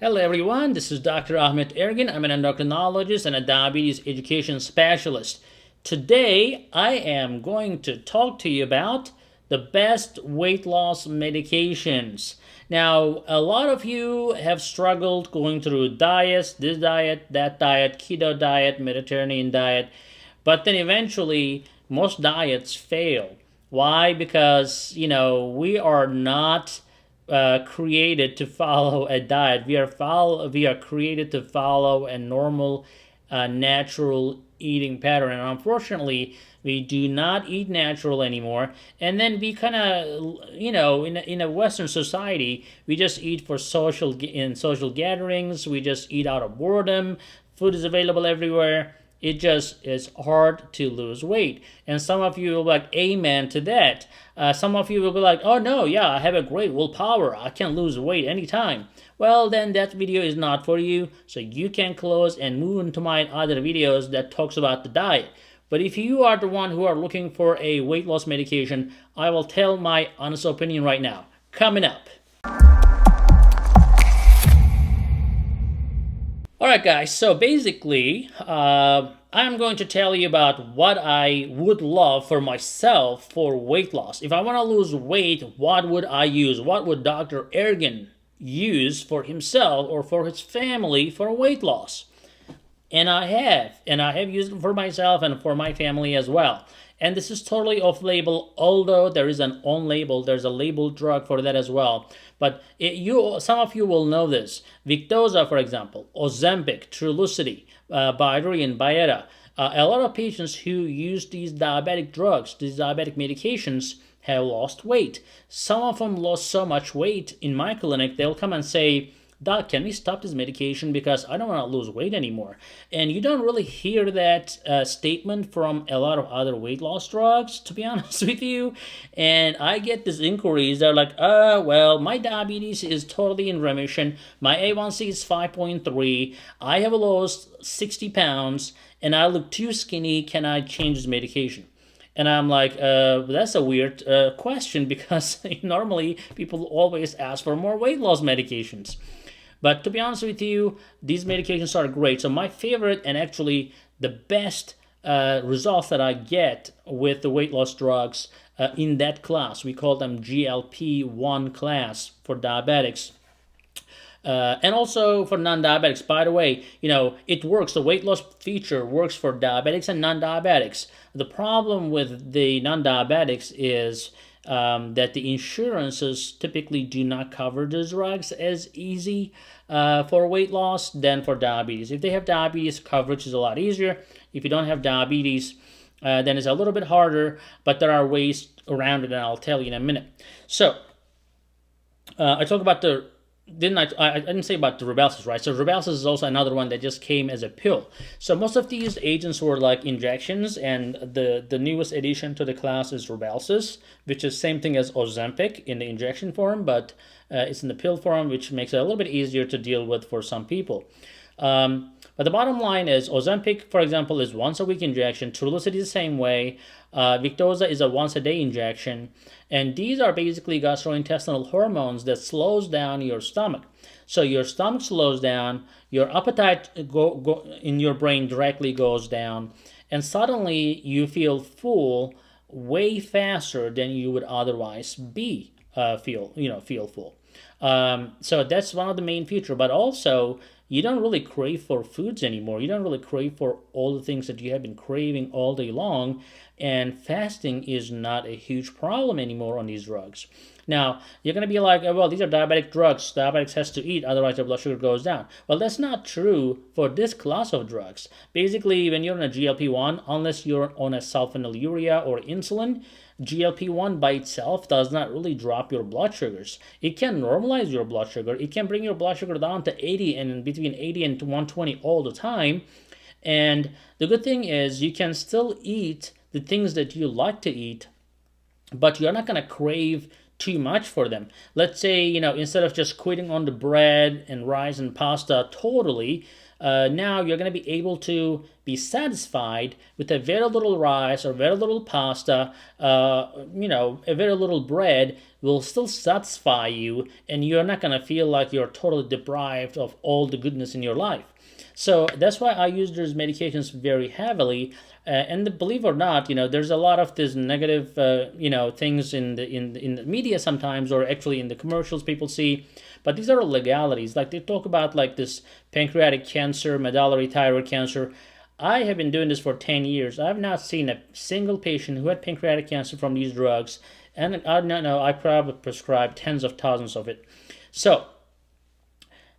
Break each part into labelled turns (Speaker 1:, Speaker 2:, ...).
Speaker 1: Hello everyone, this is Dr. Ahmed Ergin. I'm an endocrinologist and a diabetes education specialist. Today, I am going to talk to you about the best weight loss medications. Now, a lot of you have struggled going through diets, this diet, that diet, keto diet, Mediterranean diet, but then eventually most diets fail. Why? Because, we are not created to follow a diet. We are created to follow a normal, natural eating pattern. And unfortunately, we do not eat natural anymore. And then we kind of, in a Western society, we just eat for social gatherings. We just eat out of boredom. Food is available everywhere. It just is hard to lose weight. And some of you will be like, amen to that. Some of you will be like, oh no, yeah, I have a great willpower. I can lose weight anytime. Well, then that video is not for you. So you can close and move into my other videos that talks about the diet. But if you are the one who are looking for a weight loss medication, I will tell my honest opinion right now. Coming up. Alright guys, so basically, I'm going to tell you about what I would love for myself for weight loss. If I want to lose weight, what would I use? What would Dr. Ergin use for himself or for his family for weight loss? And I have used it for myself and for my family as well. And this is totally off-label, although there's a labeled drug for that as well. But some of you will know this. Victoza, for example, Ozempic, Trulicity, Bydureon, Byetta. A lot of patients who use these diabetic drugs, these diabetic medications, have lost weight. Some of them lost so much weight in my clinic, they'll come and say, Doc, can we stop this medication because I don't want to lose weight anymore? And you don't really hear that statement from a lot of other weight loss drugs, to be honest with you. And I get these inquiries. They're like, well, my diabetes is totally in remission. My A1C is 5.3. I have lost 60 pounds and I look too skinny. Can I change this medication? And I'm like, that's a weird question because normally people always ask for more weight loss medications. But to be honest with you, these medications are great. So my favorite and actually the best results that I get with the weight loss drugs in that class, we call them GLP-1 class for diabetics. And also for non-diabetics. By the way, it works. The weight loss feature works for diabetics and non-diabetics. The problem with the non-diabetics is that the insurances typically do not cover those drugs as easy for weight loss than for diabetes. If they have diabetes, coverage is a lot easier. If you don't have diabetes, then it's a little bit harder, but there are ways around it, and I'll tell you in a minute. So, I talk about I didn't say about the Rybelsus, right? So Rybelsus is also another one that just came as a pill. So most of these agents were like injections, and the newest addition to the class is Rybelsus, which is same thing as Ozempic in the injection form, but it's in the pill form, which makes it a little bit easier to deal with for some people. But the bottom line is Ozempic, for example, is once a week injection. Trulicity is the same way. Victoza is a once a day injection. And these are basically gastrointestinal hormones that slows down your stomach. So your stomach slows down, your appetite in your brain directly goes down, and suddenly you feel full way faster than you would otherwise feel full. So that's one of the main features. But also, you don't really crave for foods anymore. You don't really crave for all the things that you have been craving all day long. And fasting is not a huge problem anymore on these drugs. Now, you're going to be like, well, these are diabetic drugs. Diabetics has to eat, otherwise their blood sugar goes down. Well, that's not true for this class of drugs. Basically, when you're on a GLP-1, unless you're on a sulfonylurea or insulin, GLP-1 by itself does not really drop your blood sugars. It can normalize your blood sugar. It can bring your blood sugar down to 80 and between 80 and 120 all the time. And the good thing is you can still eat the things that you like to eat, but you're not going to crave too much for them. Let's say, instead of just quitting on the bread and rice and pasta totally, now you're going to be able to be satisfied with a very little rice or very little pasta, a very little bread will still satisfy you, and you're not going to feel like you're totally deprived of all the goodness in your life. So that's why I use those medications very heavily. And believe it or not, there's a lot of this negative, things in the media sometimes, or actually in the commercials people see. But these are legalities. Like they talk about like this pancreatic cancer, medullary thyroid cancer. I have been doing this for 10 years. I've not seen a single patient who had pancreatic cancer from these drugs. And I know I probably prescribed tens of thousands of it. So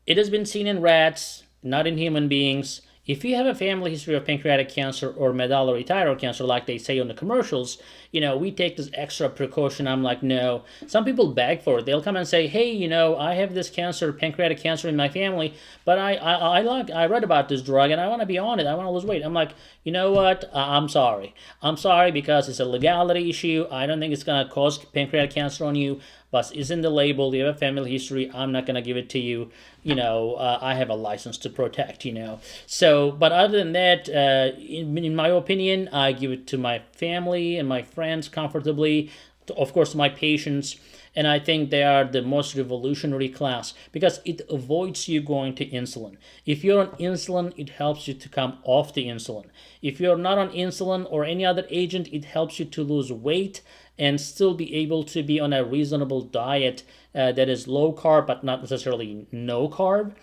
Speaker 1: it has been seen in rats, not in human beings. If you have a family history of pancreatic cancer or medullary thyroid cancer, like they say on the commercials, we take this extra precaution. I'm like, no. Some people beg for it. They'll come and say, hey, I have this cancer, pancreatic cancer in my family, but I read about this drug and I want to be on it. I want to lose weight. I'm like, you know what? I'm sorry. I'm sorry because it's a legality issue. I don't think it's going to cause pancreatic cancer on you, but it's in the label. You have a family history. I'm not going to give it to you. I have a license to protect, So, but other than that, in my opinion, I give it to my family and my friends comfortably, of course, my patients, and I think they are the most revolutionary class because it avoids you going to insulin. If you're on insulin, it helps you to come off the insulin. If you're not on insulin or any other agent, it helps you to lose weight and still be able to be on a reasonable diet that is low carb but not necessarily no carb,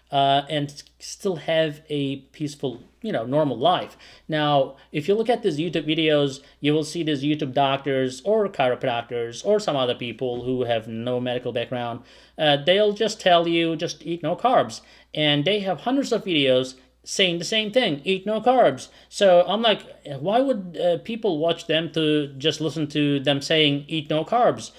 Speaker 1: and still have a peaceful, normal life. Now, if you look at these YouTube videos, you will see these YouTube doctors or chiropractors or some other people who have no medical background. They'll just tell you, just eat no carbs. And they have hundreds of videos saying the same thing, eat no carbs. So I'm like, why would people watch them to just listen to them saying eat no carbs?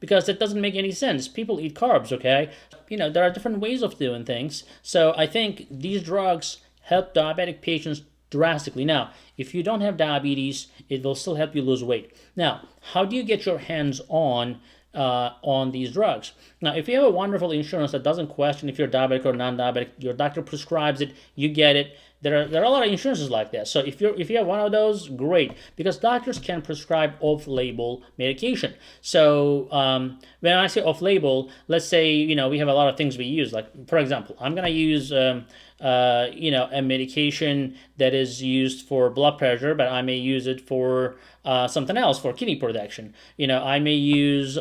Speaker 1: Because it doesn't make any sense. People eat carbs, okay? There are different ways of doing things. So I think these drugs help diabetic patients drastically. Now, if you don't have diabetes, it will still help you lose weight. Now, how do you get your hands on these drugs? Now, if you have a wonderful insurance that doesn't question if you're diabetic or non-diabetic, your doctor prescribes it, you get it. There are a lot of insurances like that. So if you have one of those, great, because doctors can prescribe off-label medication. So when I say off-label, let's say we have a lot of things we use. Like for example, I'm gonna use a medication that is used for blood pressure, but I may use it for something else, for kidney protection. I may use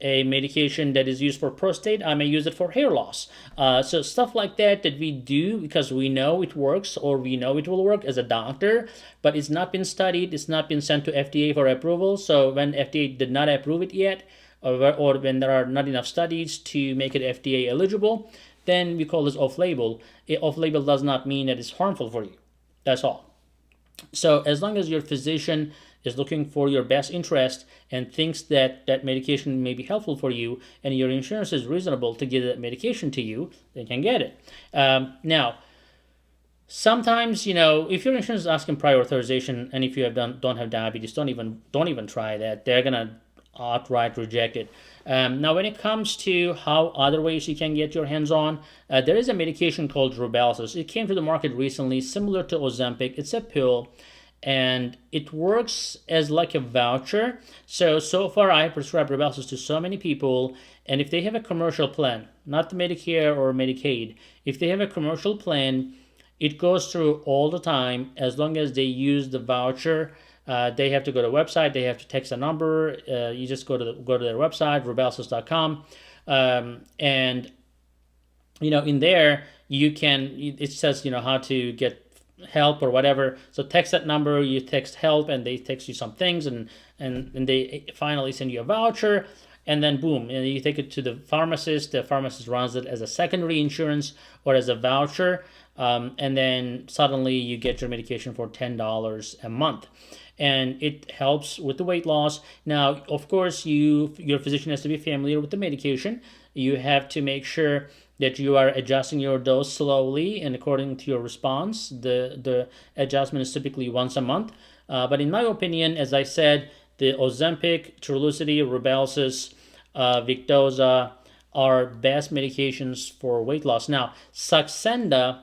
Speaker 1: a medication that is used for prostate. I may use it for hair loss. So stuff like that we do because we know it works or we know it will work as a doctor, but it's not been studied. It's not been sent to FDA for approval. So when FDA did not approve it yet, or when there are not enough studies to make it FDA eligible, then we call this off-label. Off-label does not mean that it's harmful for you. That's all. So as long as your physician is looking for your best interest and thinks that that medication may be helpful for you and your insurance is reasonable to give that medication to you, they can get it. Now, sometimes, if your insurance is asking prior authorization and if you don't have diabetes, don't even try that. They're gonna outright reject it. Now, when it comes to how other ways you can get your hands on, there is a medication called Rybelsus. It came to the market recently, similar to Ozempic. It's a pill, and it works as like a voucher. So far I have prescribed Rybelsus to so many people, and if they have a commercial plan, not the Medicare or Medicaid, if they have a commercial plan, it goes through all the time as long as they use the voucher. They have to go to the website, they have to text a number, you just go to their website, rybelsus.com, and in there it says how to get help or whatever. So text that number, you text help, and they text you some things, and they finally send you a voucher, and then boom, and you take it to the pharmacist. The pharmacist runs it as a secondary insurance or as a voucher, and then suddenly you get your medication for $10 a month. And it helps with the weight loss. Now, of course, your physician has to be familiar with the medication. You have to make sure that you are adjusting your dose slowly and according to your response. The adjustment is typically once a month. But in my opinion, as I said, the Ozempic, Trulicity, Rybelsus, Victoza, are best medications for weight loss. Now, Saxenda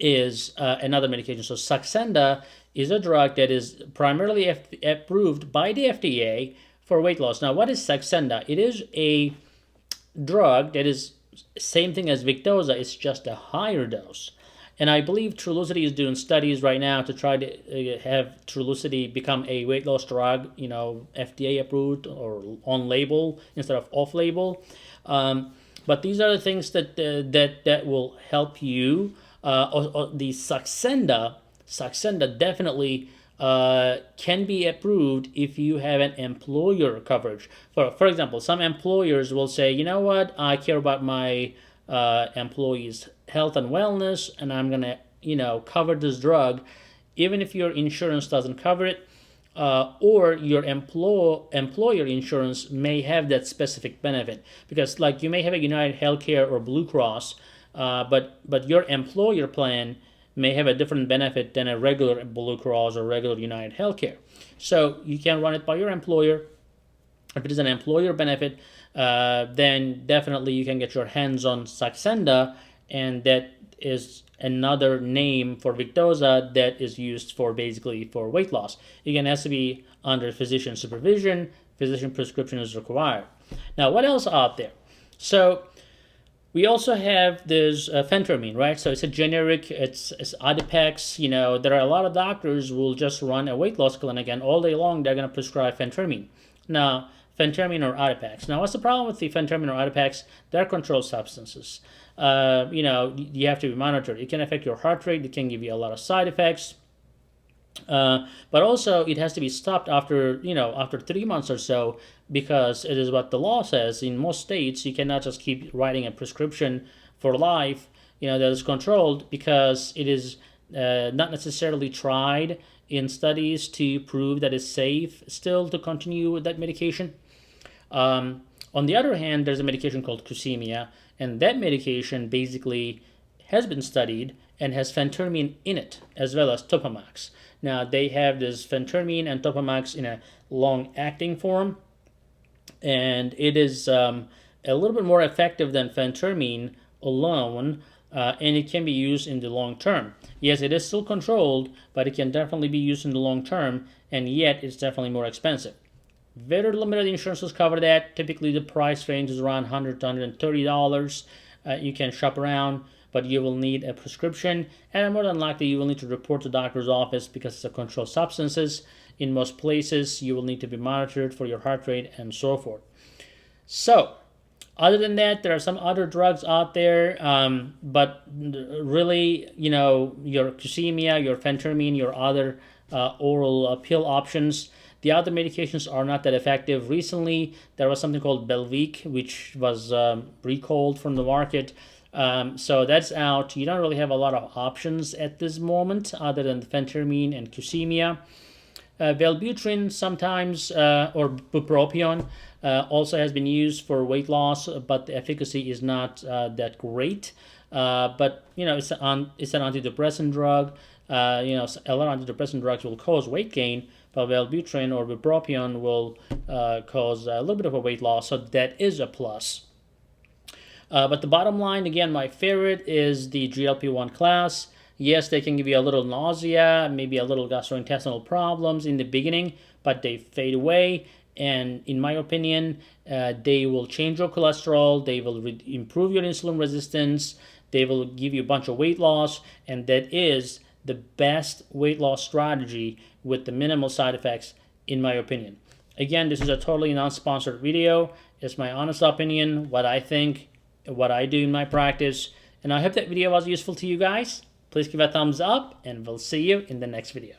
Speaker 1: is another medication. So Saxenda is a drug that is primarily approved by the FDA for weight loss. Now, what is Saxenda? It is a drug that is same thing as Victoza. It's just a higher dose. And I believe Trulicity is doing studies right now to try to have Trulicity become a weight loss drug, FDA approved or on label instead of off label. But these are the things that will help you. The Saxenda definitely can be approved if you have an employer coverage. For example, some employers will say, you know what, I care about my employees' health and wellness, and I'm gonna, cover this drug, even if your insurance doesn't cover it, or your employer insurance may have that specific benefit. Because, like, you may have a United Healthcare or Blue Cross, but your employer plan may have a different benefit than a regular Blue Cross or regular United Healthcare. So you can run it by your employer. If it is an employer benefit, then definitely you can get your hands on Saxenda, and that is another name for Victoza that is used for basically for weight loss. Again, it has to be under physician supervision. Physician prescription is required. Now, what else out there? So we also have this phentermine, right? So it's a generic, it's Adipex. There are a lot of doctors who will just run a weight loss clinic, and all day long they're going to prescribe phentermine. Now, phentermine or Adipex. Now, what's the problem with the phentermine or Adipex? They're controlled substances. You have to be monitored. It can affect your heart rate. It can give you a lot of side effects. But also, it has to be stopped after 3 months or so, because it is what the law says. In most states, you cannot just keep writing a prescription for life, that is controlled, because it is not necessarily tried in studies to prove that it's safe still to continue with that medication. On the other hand, there's a medication called Cusimia, and that medication basically has been studied and has phentermine in it, as well as Topamax. Now, they have this phentermine and Topamax in a long-acting form, and it is a little bit more effective than phentermine alone, and it can be used in the long term. Yes, it is still controlled, but it can definitely be used in the long term, and yet it's definitely more expensive. Very limited insurances cover that. Typically, the price range is around $100 to $130. You can shop around, but you will need a prescription, and more than likely you will need to report to the doctor's office because it's a controlled substances. In most places, you will need to be monitored for your heart rate and so forth. So, other than that, there are some other drugs out there, but really, your Cusimia, your phentermine, your other oral pill options, the other medications are not that effective. Recently, there was something called Belviq, which was recalled from the market. So that's out. You don't really have a lot of options at this moment other than phentermine and Cusimia. Wellbutrin sometimes, or bupropion, also has been used for weight loss, but the efficacy is not that great. But it's an antidepressant drug. A lot of antidepressant drugs will cause weight gain, but Wellbutrin or bupropion will cause a little bit of a weight loss, so that is a plus. But the bottom line, again, my favorite is the GLP-1 class. Yes, they can give you a little nausea, maybe a little gastrointestinal problems in the beginning, but they fade away. And in my opinion, they will change your cholesterol, they will improve your insulin resistance, they will give you a bunch of weight loss, and that is the best weight loss strategy with the minimal side effects, in my opinion. Again, this is a totally non-sponsored video. It's my honest opinion, what I think, what I do in my practice, and I hope that video was useful to you guys. Please give a thumbs up, and we'll see you in the next video.